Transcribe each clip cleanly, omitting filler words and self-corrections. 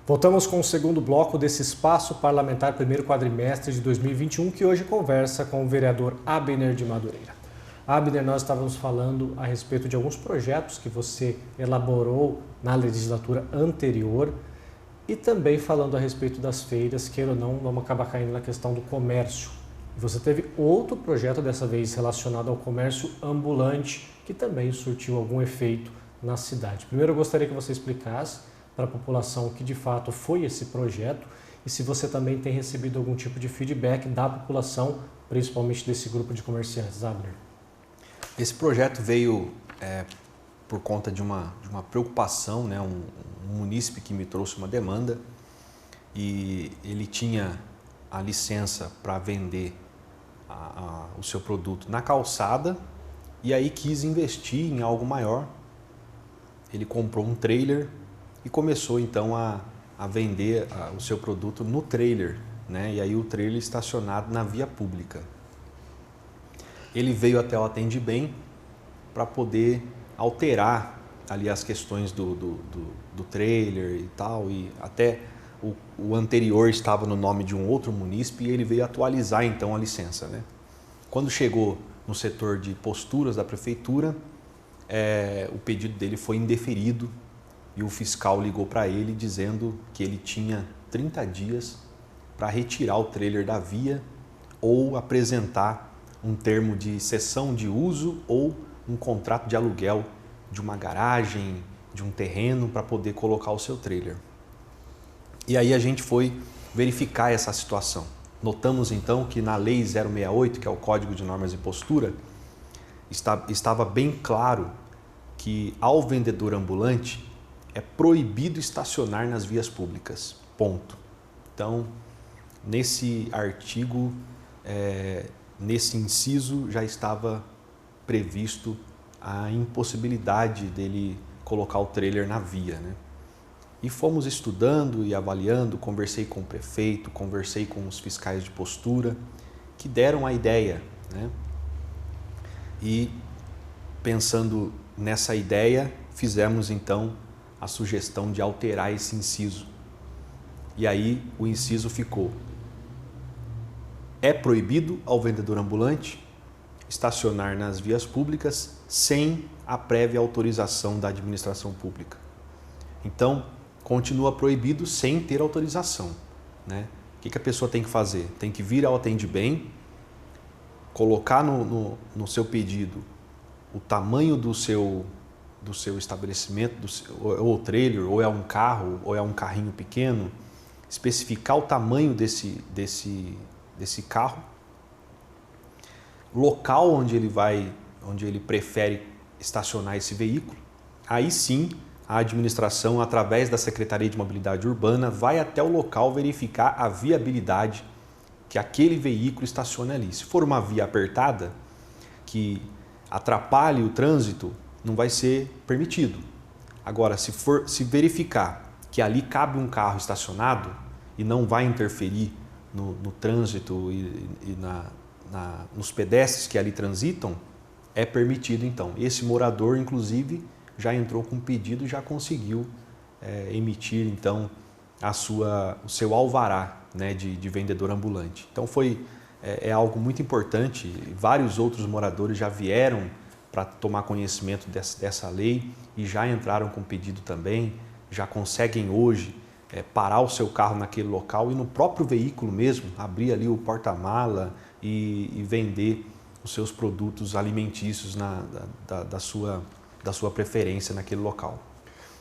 Voltamos com o segundo bloco desse espaço parlamentar primeiro quadrimestre de 2021, que hoje conversa com o vereador Abner de Madureira. Abner, nós estávamos falando a respeito de alguns projetos que você elaborou na legislatura anterior e também falando a respeito das feiras, queira ou não, vamos acabar caindo na questão do comércio. Você teve outro projeto, dessa vez relacionado ao comércio ambulante, que também surtiu algum efeito na cidade. Primeiro, eu gostaria que você explicasse para a população o que de fato foi esse projeto e se você também tem recebido algum tipo de feedback da população, principalmente desse grupo de comerciantes. Abner. Esse projeto veio por conta de uma preocupação, né? Um munícipe que me trouxe uma demanda e ele tinha a licença para vender o seu produto na calçada e aí quis investir em algo maior. Ele comprou um trailer e começou então a vender o seu produto no trailer, né? E aí o trailer estacionado na via pública. Ele veio até o Atendibem para poder alterar ali as questões do trailer e tal, e até o anterior estava no nome de um outro munícipe e ele veio atualizar então a licença, né? Quando chegou no setor de posturas da prefeitura, o pedido dele foi indeferido e o fiscal ligou para ele dizendo que ele tinha 30 dias para retirar o trailer da via ou apresentar um termo de cessão de uso ou um contrato de aluguel de uma garagem, de um terreno para poder colocar o seu trailer. E aí a gente foi verificar essa situação. Notamos então que na Lei 068, que é o Código de Normas de Postura, estava bem claro que ao vendedor ambulante é proibido estacionar nas vias públicas, ponto. Então, nesse artigo, nesse inciso já estava previsto a impossibilidade dele colocar o trailer na via, né? E fomos estudando e avaliando, conversei com o prefeito, conversei com os fiscais de postura, que deram a ideia, né? E pensando nessa ideia, fizemos então a sugestão de alterar esse inciso. E aí o inciso ficou: é proibido ao vendedor ambulante estacionar nas vias públicas sem a prévia autorização da administração pública. Então, continua proibido sem ter autorização, né? O que a pessoa tem que fazer? Tem que vir ao Atendibem, colocar no seu pedido o tamanho do seu estabelecimento, ou trailer, ou é um carro, ou é um carrinho pequeno, especificar o tamanho desse carro, local onde ele prefere estacionar esse veículo. Aí sim, a administração, através da Secretaria de Mobilidade Urbana, vai até o local verificar a viabilidade que aquele veículo estacione ali. Se for uma via apertada, que atrapalhe o trânsito, não vai ser permitido. Agora, se verificar que ali cabe um carro estacionado e não vai interferir no trânsito e nos pedestres que ali transitam, é permitido então. Esse morador, inclusive, já entrou com pedido e já conseguiu emitir então o seu alvará, né, de vendedor ambulante. Então é algo muito importante. Vários outros moradores já vieram para tomar conhecimento dessa lei e já entraram com pedido também, já conseguem hoje parar o seu carro naquele local e no próprio veículo mesmo, abrir ali o porta-mala e vender os seus produtos alimentícios da sua preferência naquele local.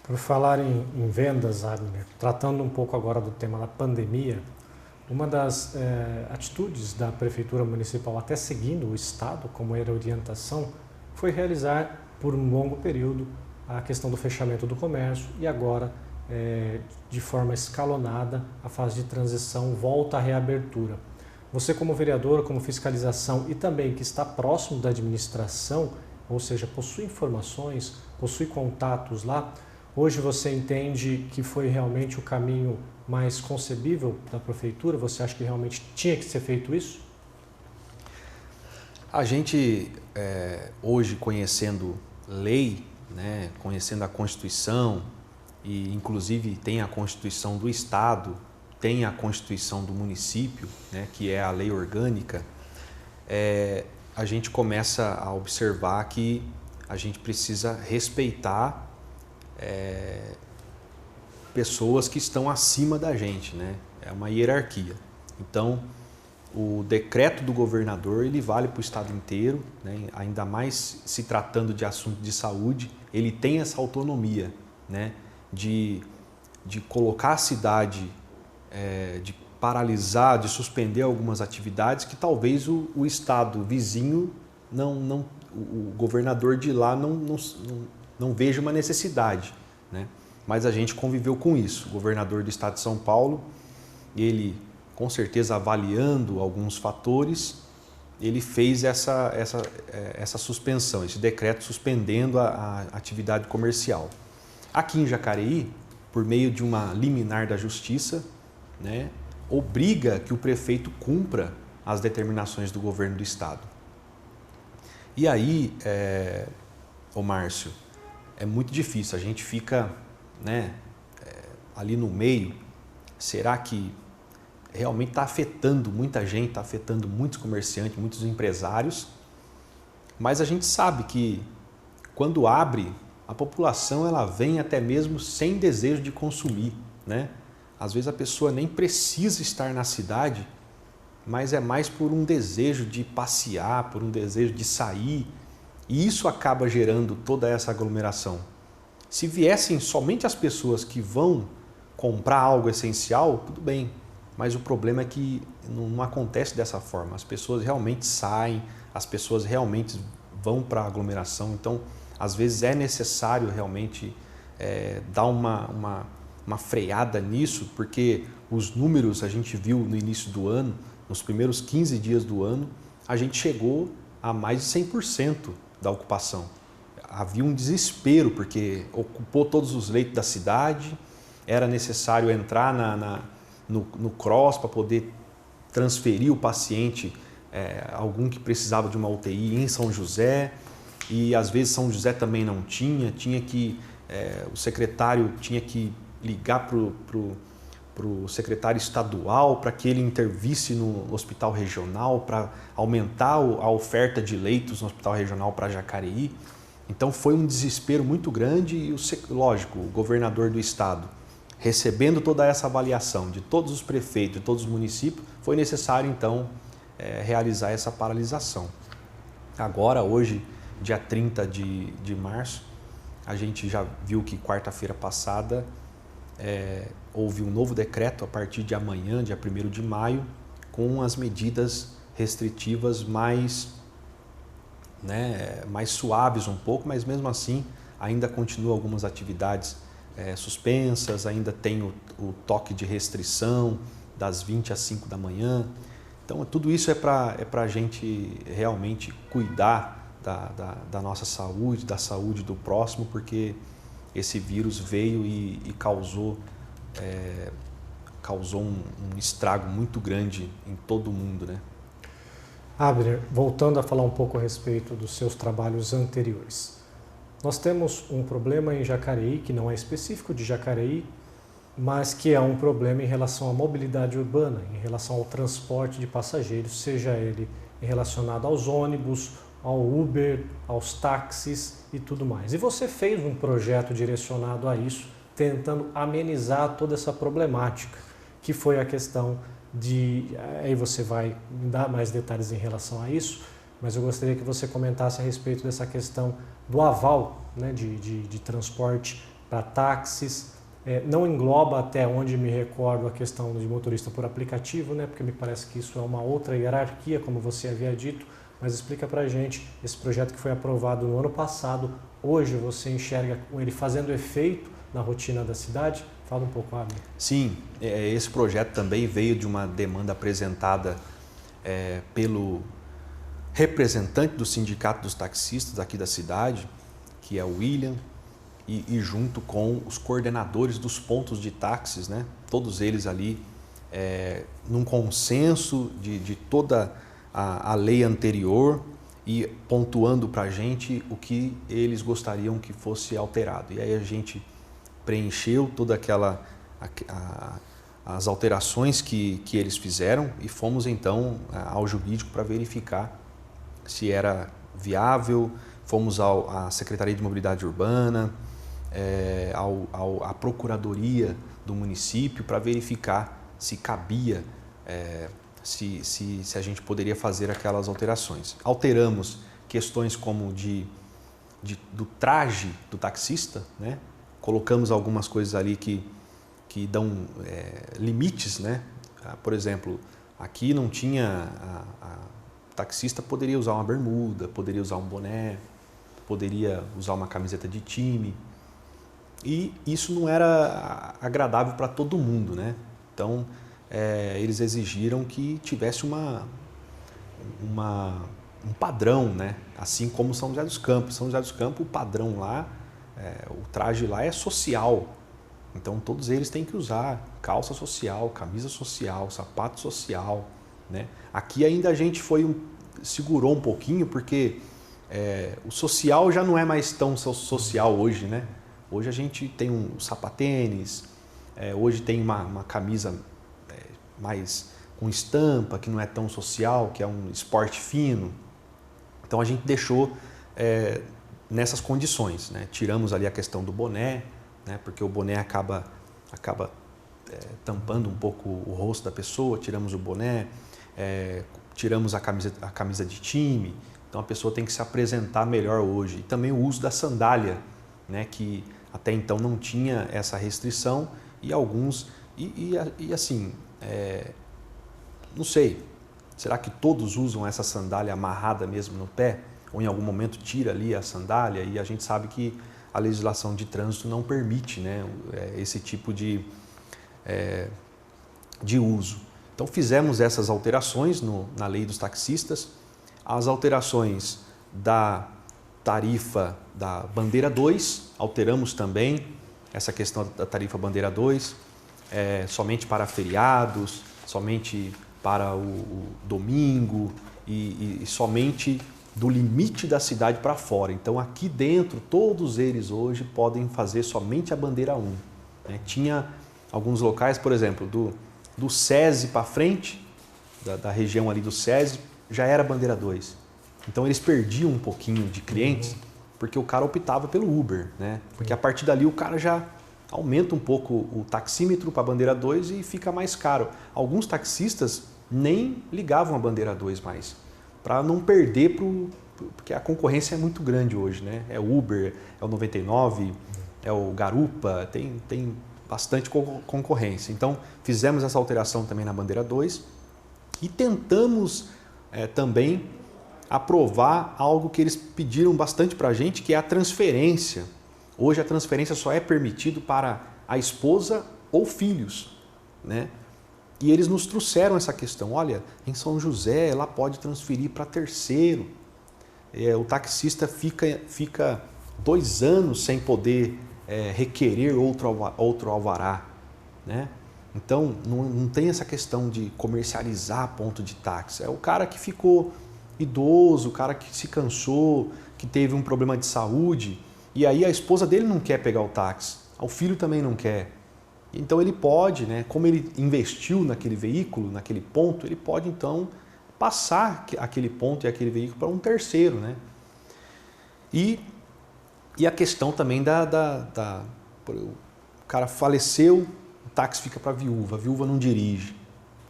Por falar em vendas, Abner, tratando um pouco agora do tema da pandemia, uma das atitudes da Prefeitura Municipal, até seguindo o Estado, como era a orientação, foi realizar por um longo período a questão do fechamento do comércio e agora, de forma escalonada, a fase de transição volta à reabertura. Você como vereador, como fiscalização e também que está próximo da administração, ou seja, possui informações, possui contatos lá, hoje você entende que foi realmente o caminho mais concebível da prefeitura? Você acha que realmente tinha que ser feito isso? A gente, hoje, conhecendo lei, né, conhecendo a Constituição e inclusive tem a Constituição do Estado, tem a Constituição do município, né, que é a lei orgânica, a gente começa a observar que a gente precisa respeitar pessoas que estão acima da gente, né? É uma hierarquia. Então, o decreto do governador, ele vale para o estado inteiro, né? Ainda mais se tratando de assunto de saúde, ele tem essa autonomia, né? de colocar a cidade, de paralisar, de suspender algumas atividades que talvez o estado vizinho, o governador de lá não veja uma necessidade, né? Mas a gente conviveu com isso. O governador do estado de São Paulo, ele com certeza avaliando alguns fatores, ele fez essa suspensão, esse decreto suspendendo a atividade comercial. Aqui em Jacareí, por meio de uma liminar da justiça, né, obriga que o prefeito cumpra as determinações do governo do estado. E aí, ô Márcio, é muito difícil, a gente fica, né, ali no meio. Será que realmente está afetando muita gente, está afetando muitos comerciantes, muitos empresários? Mas a gente sabe que quando abre, a população ela vem até mesmo sem desejo de consumir, né? Às vezes a pessoa nem precisa estar na cidade, mas é mais por um desejo de passear, por um desejo de sair, e isso acaba gerando toda essa aglomeração. Se viessem somente as pessoas que vão comprar algo essencial, tudo bem, mas o problema é que não acontece dessa forma. As pessoas realmente saem, as pessoas realmente vão para a aglomeração, então às vezes é necessário realmente dar uma freada nisso, porque os números a gente viu no início do ano, nos primeiros 15 dias do ano, a gente chegou a mais de 100% da ocupação. Havia um desespero, porque ocupou todos os leitos da cidade, era necessário entrar no CROSS para poder transferir o paciente, algum que precisava de uma UTI em São José, e às vezes São José também não tinha que o secretário tinha que ligar para o secretário estadual para que ele intervisse no hospital regional para aumentar a oferta de leitos no hospital regional para Jacareí. Então foi um desespero muito grande e, lógico, o governador do estado, recebendo toda essa avaliação de todos os prefeitos, de todos os municípios, foi necessário então realizar essa paralisação. Agora, hoje, dia 30 de março, a gente já viu que quarta-feira passada houve um novo decreto a partir de amanhã, dia 1º de maio, com as medidas restritivas mais suaves um pouco, mas mesmo assim ainda continuam algumas atividades suspensas, ainda tem o toque de restrição das 20 às 5 da manhã. Então tudo isso é para a gente realmente cuidar da nossa saúde, da saúde do próximo, porque esse vírus veio e causou um estrago muito grande em todo o mundo, né? Abner, voltando a falar um pouco a respeito dos seus trabalhos anteriores. Nós temos um problema em Jacareí, que não é específico de Jacareí, mas que é um problema em relação à mobilidade urbana, em relação ao transporte de passageiros, seja ele relacionado aos ônibus, ao Uber, aos táxis e tudo mais. E você fez um projeto direcionado a isso, tentando amenizar toda essa problemática, que foi a questão aí você vai dar mais detalhes em relação a isso, mas eu gostaria que você comentasse a respeito dessa questão do aval, né, de transporte para táxis. Não engloba, até onde me recordo, a questão de motorista por aplicativo, né, porque me parece que isso é uma outra hierarquia, como você havia dito, mas explica para a gente, esse projeto que foi aprovado no ano passado, hoje você enxerga ele fazendo efeito na rotina da cidade? Fala um pouco, Abner. Sim, esse projeto também veio de uma demanda apresentada pelo representante do Sindicato dos Taxistas aqui da cidade, que é o William, e junto com os coordenadores dos pontos de táxis, né? Todos eles ali num consenso de toda a lei anterior e pontuando para a gente o que eles gostariam que fosse alterado. E aí a gente preencheu toda as alterações que eles fizeram e fomos então ao jurídico para verificar se era viável. Fomos à Secretaria de Mobilidade Urbana, à Procuradoria do município para verificar se cabia, se a gente poderia fazer aquelas alterações. Alteramos questões como do traje do taxista, né? Colocamos algumas coisas ali que dão limites, né? Por exemplo, aqui não tinha, o taxista poderia usar uma bermuda, poderia usar um boné, poderia usar uma camiseta de time, e isso não era agradável para todo mundo, né? Então, eles exigiram que tivesse um padrão, né? Assim como São José dos Campos. São José dos Campos, o padrão lá, o traje lá é social. Então, todos eles têm que usar calça social, camisa social, sapato social, né? Aqui ainda a gente segurou um pouquinho, porque o social já não é mais tão social hoje, né? Hoje a gente tem um sapatênis, hoje tem uma camisa mais com estampa, que não é tão social, que é um esporte fino. Então a gente deixou nessas condições, né? Tiramos ali a questão do boné, né? Porque o boné acaba tampando um pouco o rosto da pessoa, tiramos o boné, tiramos a camisa de time. Então a pessoa tem que se apresentar melhor hoje. E também o uso da sandália, né? Que até então não tinha essa restrição, e alguns, assim, não sei, será que todos usam essa sandália amarrada mesmo no pé? Ou em algum momento tira ali a sandália? E a gente sabe que a legislação de trânsito não permite, né, esse tipo de uso. Então fizemos essas alterações na lei dos taxistas, as alterações da tarifa da bandeira 2, alteramos também essa questão da tarifa bandeira 2, somente para feriados, somente para o domingo e somente do limite da cidade para fora. Então aqui dentro, todos eles hoje podem fazer somente a bandeira 1. Né? Tinha alguns locais, por exemplo, do SESI para frente, da região ali do SESI, já era bandeira 2. Então eles perdiam um pouquinho de clientes, porque o cara optava pelo Uber, né? Porque a partir dali o cara já aumenta um pouco o taxímetro para a bandeira 2 e fica mais caro. Alguns taxistas nem ligavam a bandeira 2 mais, para não perder, porque a concorrência é muito grande hoje, né? É o Uber, é o 99, é o Garupa, tem bastante concorrência. Então fizemos essa alteração também na bandeira 2 e tentamos também aprovar algo que eles pediram bastante para a gente, que é a transferência. Hoje a transferência só é permitido para a esposa ou filhos, né? E eles nos trouxeram essa questão. Olha, em São José ela pode transferir para terceiro. O taxista fica 2 anos sem poder requerer outro alvará, né? Então não tem essa questão de comercializar ponto de táxi. É o cara que ficou idoso, o cara que se cansou, que teve um problema de saúde, e aí a esposa dele não quer pegar o táxi, o filho também não quer. Então ele pode, né, como ele investiu naquele veículo, naquele ponto, ele pode então passar aquele ponto e aquele veículo para um terceiro, né? E a questão também o cara faleceu, o táxi fica para a viúva não dirige,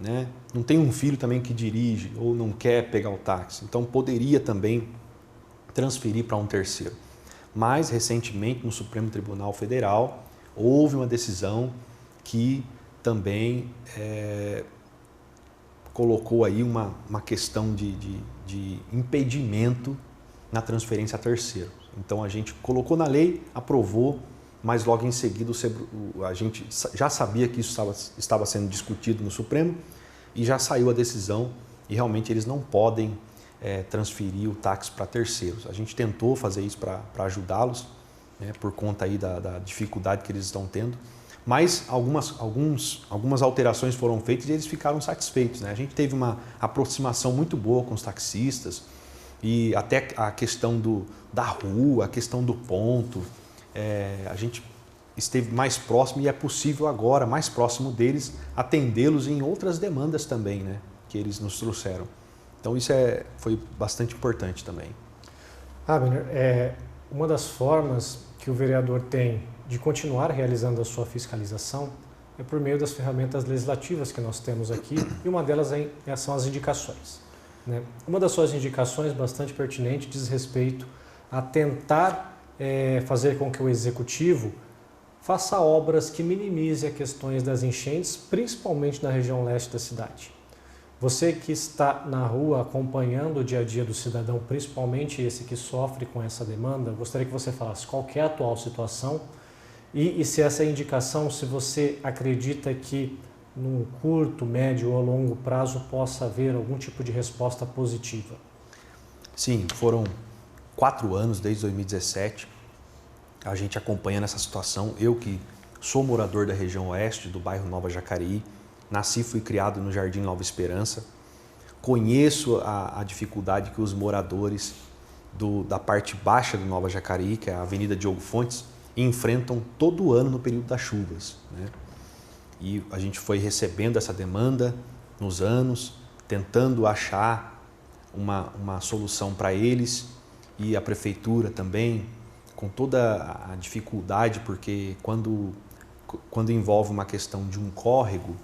né? Não tem um filho também que dirige ou não quer pegar o táxi, então poderia também transferir para um terceiro. Mas recentemente no Supremo Tribunal Federal houve uma decisão que também colocou aí uma questão de impedimento na transferência a terceiro. Então a gente colocou na lei, aprovou, mas logo em seguida a gente já sabia que isso estava sendo discutido no Supremo e já saiu a decisão e realmente eles não podem transferir o táxi para terceiros. A gente tentou fazer isso para ajudá-los, né, por conta aí da dificuldade que eles estão tendo, mas algumas alterações foram feitas e eles ficaram satisfeitos, né? A gente teve uma aproximação muito boa com os taxistas e até a questão da rua, a questão do ponto. A gente esteve mais próximo e é possível agora, mais próximo deles, atendê-los em outras demandas também, né, que eles nos trouxeram. Então isso foi bastante importante também. Abner, uma das formas que o vereador tem de continuar realizando a sua fiscalização é por meio das ferramentas legislativas que nós temos aqui, e uma delas são as indicações, né? Uma das suas indicações bastante pertinente diz respeito a tentar fazer com que o executivo faça obras que minimizem as questões das enchentes, principalmente na região leste da cidade. Você que está na rua acompanhando o dia a dia do cidadão, principalmente esse que sofre com essa demanda, gostaria que você falasse qual que é a atual situação e se essa indicação, se você acredita que num curto, médio ou longo prazo possa haver algum tipo de resposta positiva. Sim, foram 4 anos, desde 2017, a gente acompanhando essa situação. Eu que sou morador da região oeste, do bairro Nova Jacareí, nasci e fui criado no Jardim Nova Esperança, conheço a dificuldade que os moradores da parte baixa do Nova Jacareí, que é a Avenida Diogo Fontes, enfrentam todo ano no período das chuvas, né? E a gente foi recebendo essa demanda nos anos, tentando achar uma solução para eles, e a prefeitura também, com toda a dificuldade, porque quando envolve uma questão de um córrego,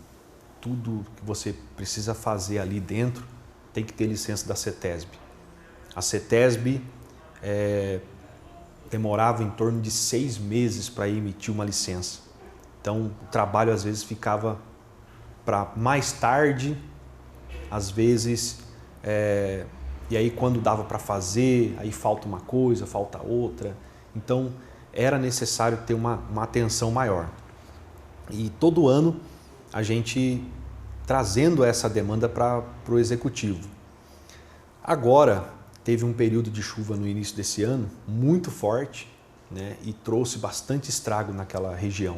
tudo que você precisa fazer ali dentro tem que ter licença da CETESB. A CETESB demorava em torno de 6 meses para emitir uma licença. Então, o trabalho às vezes ficava para mais tarde, às vezes, e aí quando dava para fazer, aí falta uma coisa, falta outra. Então, era necessário ter uma atenção maior. E todo ano, a gente trazendo essa demanda para o Executivo. Agora, teve um período de chuva no início desse ano, muito forte, né, e trouxe bastante estrago naquela região.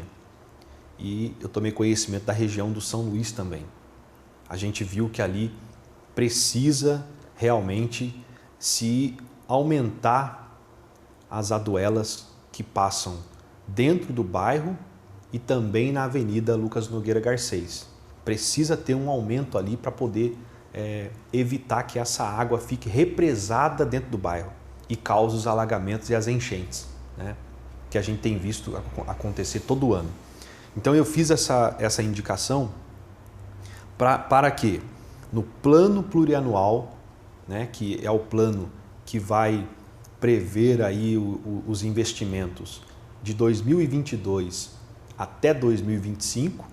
E eu tomei conhecimento da região do São Luís também. A gente viu que ali precisa realmente se aumentar as aduelas que passam dentro do bairro e também na Avenida Lucas Nogueira Garcês. Precisa ter um aumento ali para poder evitar que essa água fique represada dentro do bairro e cause os alagamentos e as enchentes, né, que a gente tem visto acontecer todo ano. Então eu fiz essa indicação para que no plano plurianual, né, que é o plano que vai prever aí os investimentos de 2022 até 2025,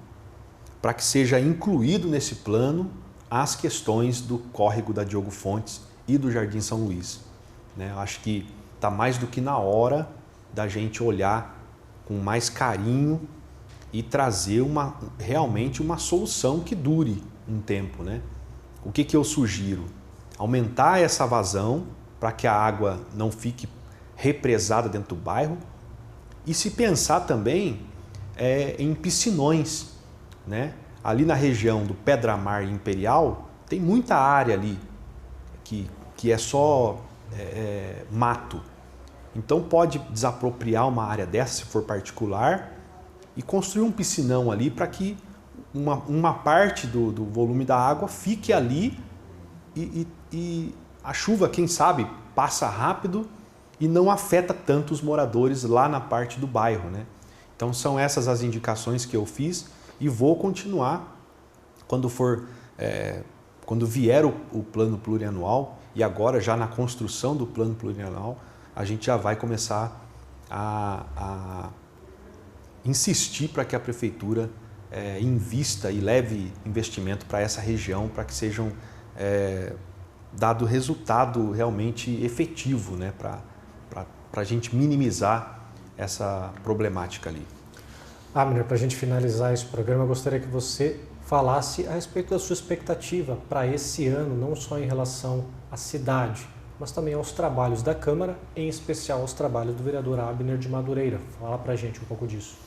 para que seja incluído nesse plano as questões do córrego da Diogo Fontes e do Jardim São Luís, né? Eu acho que está mais do que na hora da gente olhar com mais carinho e trazer realmente uma solução que dure um tempo, né? O que eu sugiro? Aumentar essa vazão para que a água não fique represada dentro do bairro, e se pensar também em piscinões, né? Ali na região do Pedra-Mar e Imperial tem muita área ali que é só mato. Então pode desapropriar uma área dessa, se for particular, e construir um piscinão ali para que uma parte do volume da água fique ali e a chuva, quem sabe, passa rápido e não afeta tanto os moradores lá na parte do bairro, né? Então são essas as indicações que eu fiz e vou continuar quando vier o plano plurianual, e agora já na construção do plano plurianual, a gente já vai começar a insistir para que a prefeitura invista e leve investimento para essa região, para que sejam dado resultado realmente efetivo, né, para a gente minimizar essa problemática ali. Abner, para a gente finalizar esse programa, eu gostaria que você falasse a respeito da sua expectativa para esse ano, não só em relação à cidade, mas também aos trabalhos da Câmara, em especial aos trabalhos do vereador Abner de Madureira. Fala para a gente um pouco disso.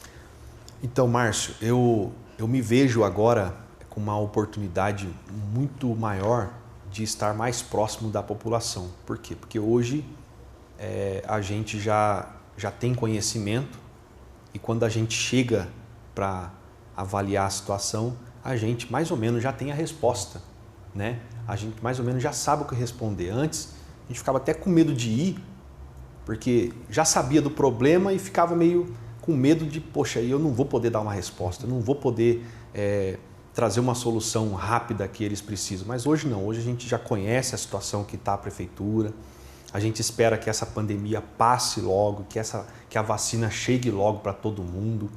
Então, Márcio, eu me vejo agora com uma oportunidade muito maior de estar mais próximo da população. Por quê? Porque hoje a gente já tem conhecimento e quando a gente chega para avaliar a situação, a gente mais ou menos já tem a resposta, né? A gente mais ou menos já sabe o que responder. Antes, a gente ficava até com medo de ir, porque já sabia do problema e ficava meio com medo de, poxa, eu não vou poder dar uma resposta, eu não vou poder trazer uma solução rápida que eles precisam. Mas hoje não, hoje a gente já conhece a situação que está a prefeitura, a gente espera que essa pandemia passe logo, que a vacina chegue logo para todo mundo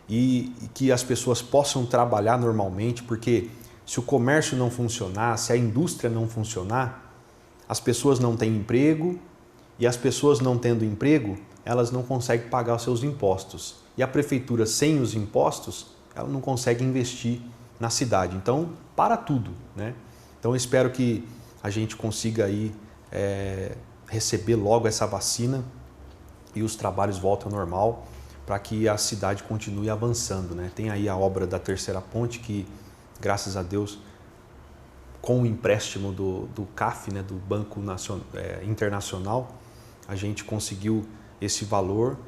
e que as pessoas possam trabalhar normalmente, porque se o comércio não funcionar, se a indústria não funcionar, as pessoas não têm emprego e as pessoas não tendo emprego, elas não conseguem pagar os seus impostos. E a prefeitura sem os impostos, ela não consegue investir na cidade. Então, para tudo, né? Então, eu espero que a gente consiga aí receber logo essa vacina e os trabalhos voltem ao normal para que a cidade continue avançando, né? Tem aí a obra da Terceira Ponte que, graças a Deus, com o empréstimo do CAF, né, do Banco Internacional, a gente conseguiu esse valor,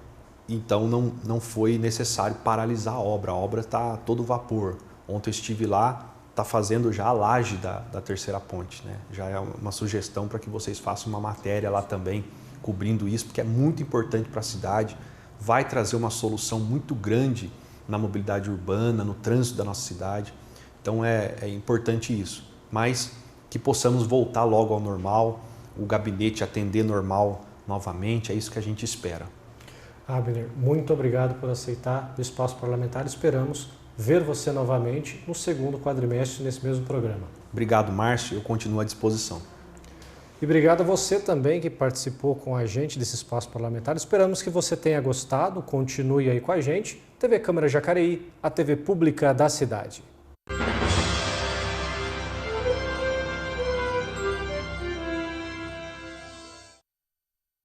então não foi necessário paralisar a obra está a todo vapor. Ontem eu estive lá, está fazendo já a laje da Terceira Ponte, né? Já é uma sugestão para que vocês façam uma matéria lá também, cobrindo isso, porque é muito importante para a cidade, vai trazer uma solução muito grande na mobilidade urbana, no trânsito da nossa cidade, então é importante isso, mas que possamos voltar logo ao normal, o gabinete atender normal novamente, é isso que a gente espera. Abner, muito obrigado por aceitar o espaço parlamentar, esperamos ver você novamente no segundo quadrimestre nesse mesmo programa. Obrigado, Márcio, eu continuo à disposição. E obrigado a você também que participou com a gente desse espaço parlamentar. Esperamos que você tenha gostado, continue aí com a gente. TV Câmara Jacareí, a TV pública da cidade.